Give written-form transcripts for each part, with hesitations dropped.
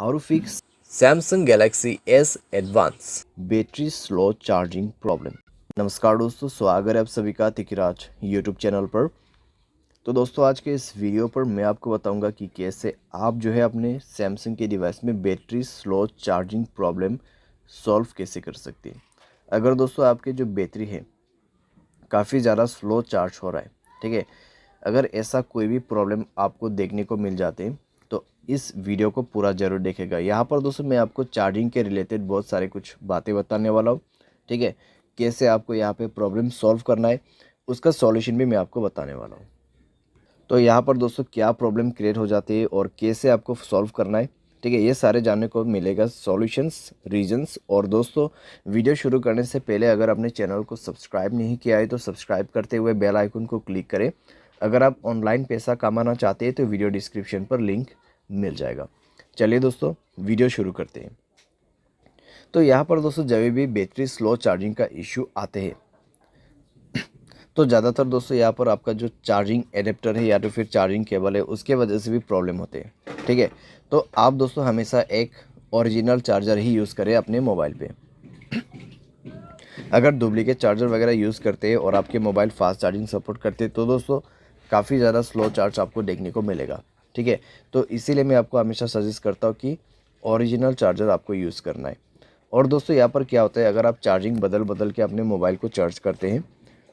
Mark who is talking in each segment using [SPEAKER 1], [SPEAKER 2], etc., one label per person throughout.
[SPEAKER 1] How to fix Samsung Galaxy S Advance battery slow charging problem. नमस्कार दोस्तों, स्वागत है आप सभी का तिकिराज यूट्यूब चैनल पर। तो दोस्तों आज के इस वीडियो पर मैं आपको बताऊंगा कि कैसे आप जो है अपने सैमसंग के डिवाइस में battery slow charging problem solve कैसे कर सकते हैं। अगर दोस्तों आपके जो बैटरी है काफ़ी ज़्यादा स्लो चार्ज हो रहा है, ठीक है, अगर ऐसा कोई भी प्रॉब्लम आपको देखने को मिल जाते हैं तो इस वीडियो को पूरा ज़रूर देखेगा। यहाँ पर दोस्तों मैं आपको चार्जिंग के रिलेटेड बहुत सारे कुछ बातें बताने वाला हूँ, ठीक है, कैसे आपको यहाँ पे प्रॉब्लम सॉल्व करना है उसका सॉल्यूशन भी मैं आपको बताने वाला हूँ। तो यहाँ पर दोस्तों क्या प्रॉब्लम क्रिएट हो जाती है और कैसे आपको सॉल्व करना है, ठीक है, ये सारे जानने को मिलेगा सॉल्यूशंस, रीजंस। और दोस्तों वीडियो शुरू करने से पहले अगर आपने चैनल को सब्सक्राइब नहीं किया है तो सब्सक्राइब करते हुए बेल आइकन को क्लिक करें। अगर आप ऑनलाइन पैसा कमाना चाहते हैं तो वीडियो डिस्क्रिप्शन पर लिंक मिल जाएगा। चलिए दोस्तों वीडियो शुरू करते हैं। तो यहाँ पर दोस्तों जब भी बैटरी स्लो चार्जिंग का इशू आते हैं तो ज़्यादातर दोस्तों यहाँ पर आपका जो चार्जिंग एडेप्टर है या तो फिर चार्जिंग केबल है उसके वजह से भी प्रॉब्लम होते हैं, ठीक है। तो आप दोस्तों हमेशा एक ओरिजिनल चार्जर ही यूज़ करें अपने मोबाइल पे। अगर डुप्लीकेट चार्जर वगैरह यूज़ करते हैं और आपके मोबाइल फास्ट चार्जिंग सपोर्ट करते हैं तो दोस्तों काफ़ी ज़्यादा स्लो चार्ज आपको देखने को मिलेगा, ठीक है। तो इसीलिए मैं आपको हमेशा सजेस्ट करता हूँ कि ओरिजिनल चार्जर आपको यूज़ करना है। और दोस्तों यहाँ पर क्या होता है, अगर आप चार्जिंग बदल बदल के अपने मोबाइल को चार्ज करते हैं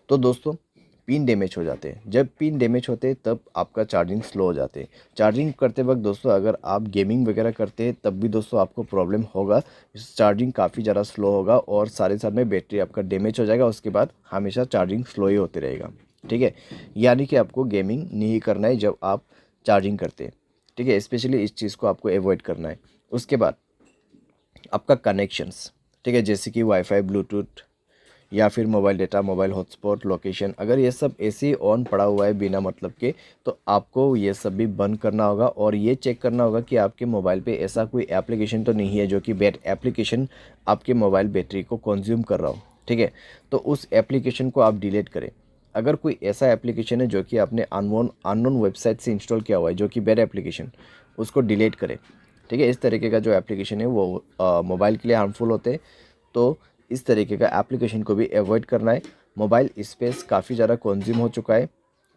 [SPEAKER 1] तो दोस्तों पिन डैमेज हो जाते हैं। जब पिन डैमेज होते हैं तब आपका चार्जिंग स्लो हो जाते हैं। चार्जिंग करते वक्त दोस्तों अगर आप गेमिंग वगैरह करते हैं तब भी दोस्तों आपको प्रॉब्लम होगा, चार्जिंग काफ़ी ज़्यादा स्लो होगा और सारे साथ में बैटरी आपका डैमेज हो जाएगा। उसके बाद हमेशा चार्जिंग स्लो ही होते रहेगा, ठीक है। यानी कि आपको गेमिंग नहीं करना है जब आप चार्जिंग करते हैं, ठीक है, स्पेशली इस चीज़ को आपको अवॉइड करना है। उसके बाद आपका कनेक्शंस, ठीक है, जैसे कि वाईफाई, ब्लूटूथ या फिर mobile data, mobile hotspot, location, अगर ये सब ऐसे ही ऑन पड़ा हुआ है बिना मतलब के तो आपको ये सब भी बंद करना होगा और ये चेक करना होगा कि आपके मोबाइल पे ऐसा कोई एप्लीकेशन तो नहीं है जो कि बैड एप्लीकेशन आपके मोबाइल बैटरी को कंज्यूम कर रहा हो, ठीक है। तो उस एप्लीकेशन को आप डिलीट करें। अगर कोई ऐसा एप्लीकेशन है जो कि आपने अननोन वेबसाइट से इंस्टॉल किया हुआ है जो कि बैड एप्लीकेशन, उसको डिलीट करें, ठीक है। इस तरीके का जो एप्लीकेशन है वो मोबाइल के लिए हार्मफुल होते हैं, तो इस तरीके का एप्लीकेशन को भी अवॉइड करना है। मोबाइल स्पेस काफ़ी ज़्यादा कंज्यूम हो चुका है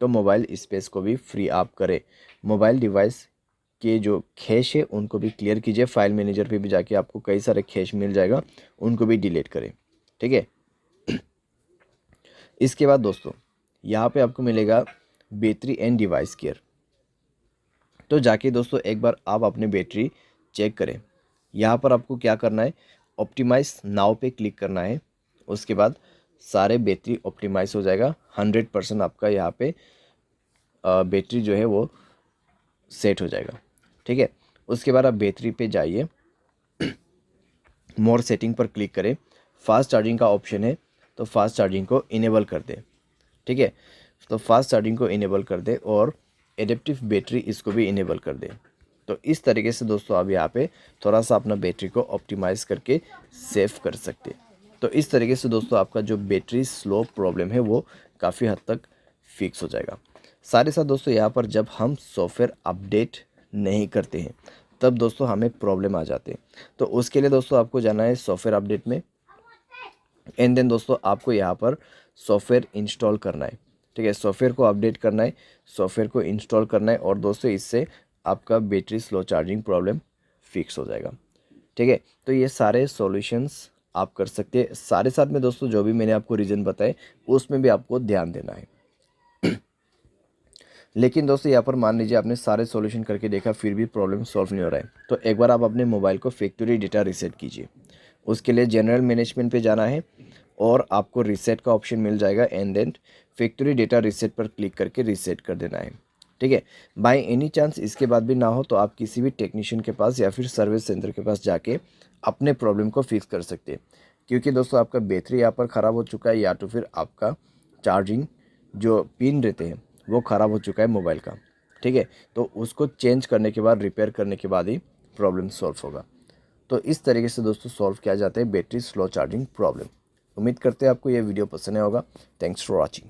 [SPEAKER 1] तो मोबाइल स्पेस को भी फ्री आप करें। मोबाइल डिवाइस के जो कैश है उनको भी क्लियर कीजिए। फाइल मैनेजर पे भी जाके आपको कई सारे कैश मिल जाएगा, उनको भी डिलीट करें, ठीक है। इसके बाद दोस्तों यहाँ पे आपको मिलेगा बैटरी एंड डिवाइस केयर। तो जाके दोस्तों एक बार आप अपनी बैटरी चेक करें। यहाँ पर आपको क्या करना है, ऑप्टिमाइज नाउ पे क्लिक करना है। उसके बाद सारे बैटरी ऑप्टिमाइज हो जाएगा, 100% आपका यहाँ पे बैटरी जो है वो सेट हो जाएगा, ठीक है। उसके बाद आप बैटरी पे जाइए, मोर सेटिंग पर क्लिक करें। फास्ट चार्जिंग का ऑप्शन है तो फास्ट चार्जिंग को इनेबल कर दें, ठीक है। तो फास्ट चार्जिंग को इनेबल कर दें और एडेप्टिव बैटरी इसको भी इनेबल कर दें। तो इस तरीके से दोस्तों आप यहाँ पे थोड़ा सा अपना बैटरी को ऑप्टिमाइज़ करके सेव कर सकते हैं। तो इस तरीके से दोस्तों आपका जो बैटरी स्लो प्रॉब्लम है वो काफ़ी हद तक फिक्स हो जाएगा। साथ ही साथ दोस्तों यहाँ पर जब हम सॉफ्टवेयर अपडेट नहीं करते हैं तब दोस्तों हमें प्रॉब्लम आ जाते हैं। तो उसके लिए दोस्तों आपको जाना है सॉफ्टवेयर अपडेट में एंड देन दोस्तों आपको यहाँ पर सॉफ्टवेयर इंस्टॉल करना है, ठीक है। सॉफ्टवेयर को अपडेट करना है, सॉफ्टवेयर को इंस्टॉल करना है और दोस्तों इससे आपका battery slow charging problem fix हो जाएगा, ठीक है। तो ये सारे सॉल्यूशंस आप कर सकते हैं। सारे साथ में दोस्तों जो भी मैंने आपको रीज़न बताए उसमें भी आपको ध्यान देना है। लेकिन दोस्तों यहाँ पर मान लीजिए आपने सारे सॉल्यूशन करके देखा फिर भी प्रॉब्लम सॉल्व नहीं हो रहा है तो एक बार आप अपने मोबाइल को फैक्ट्री डेटा रीसेट कीजिए। उसके लिए जनरल मैनेजमेंट पे जाना है और आपको रीसेट का ऑप्शन मिल जाएगा and then factory data reset पर क्लिक करके रीसेट कर देना है, ठीक है। बाय एनी चांस इसके बाद भी ना हो तो आप किसी भी टेक्नीशियन के पास या फिर सर्विस सेंटर के पास जाके अपने प्रॉब्लम को फिक्स कर सकते हैं। क्योंकि दोस्तों आपका बैटरी यहाँ पर ख़राब हो चुका है या तो फिर आपका चार्जिंग जो पिन रहते हैं वो ख़राब हो चुका है मोबाइल का, ठीक है। तो उसको चेंज करने के बाद, रिपेयर करने के बाद ही प्रॉब्लम सॉल्व होगा। तो इस तरीके से दोस्तों सॉल्व किया जाता है बैटरी स्लो चार्जिंग प्रॉब्लम। उम्मीद करते हैं आपको ये वीडियो पसंद आया होगा। Thanks for watching.